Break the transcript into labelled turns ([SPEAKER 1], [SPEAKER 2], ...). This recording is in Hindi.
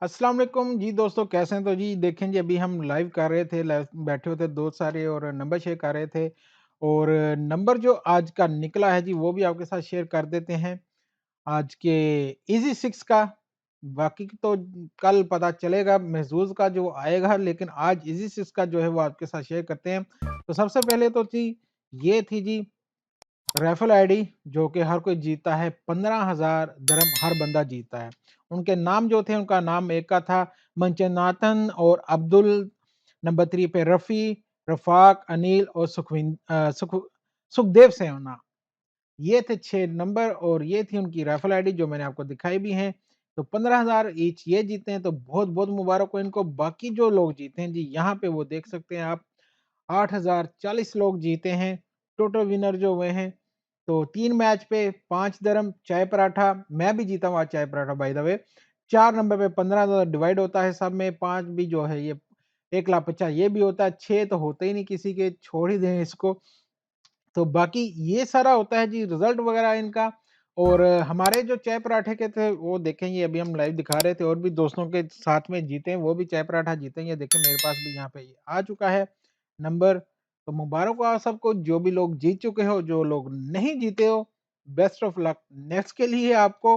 [SPEAKER 1] अस्सलाम वालेकुम जी दोस्तों, कैसे हैं? तो जी देखें जी, अभी हम लाइव कर रहे थे, लाइव बैठे हुए थे दोस्त सारे और नंबर शेयर कर रहे थे। और नंबर जो आज का निकला है जी, वो भी आपके साथ शेयर कर देते हैं। आज के इजी सिक्स का, बाकी तो कल पता चलेगा महजूज का जो आएगा, लेकिन आज इजी सिक्स का जो है वो आपके साथ शेयर करते हैं। तो सबसे पहले तो जी ये थी जी रैफल आईडी, जो कि हर कोई जीतता है, 15,000 दिरहम हर बंदा जीतता है। उनके नाम जो थे, उनका नाम एक का था मंचनाथन और अब्दुल, नंबर 3 पे रफ़ी, रफ़ाक, अनिल और सुखदेव सेना। ये थे 6 नंबर और ये थी उनकी राइफल आईडी जो मैंने आपको दिखाई भी हैं। तो 15,000 ईच ये जीते हैं, तो बहुत-बहुत मुबारक हो इनको। बाकी जो लोग जीते हैं जी, यहाँ पे वो देख सकते हैं आप, 8,040 लोग जीते हैं। टोटल विनर जो हुए हैं, तो 3 मैच पे 5 दिरहम चाय पराठा, मैं भी जीता हूँ आज चाय paratha by the way. 4 number पे 15,000 डिवाइड होता है सब में, 5 भी जो है ये 1,50,000 ये भी होता है, 6 तो होते ही नहीं किसी के, छोड़ ही दें इसको। तो बाकी ये सारा होता है जी रिज़ल्ट वग़ैरह इनका। और हमारे जो चाय पराठे के थे वो देखें, ये अभी हम लाइव दिखा रहे थे, और भी दोस्तों के साथ में जीते हैं, वो भी चाय पराठा जीते हैं। ये देखें मेरे पास भी यहाँ पे ये आ चुका है नंबर। तो मुबारक हो आप सबको, जो भी लोग जीत चुके हो, जो लोग नहीं जीते हो, बेस्ट ऑफ लक नेक्स्ट के लिए आपको।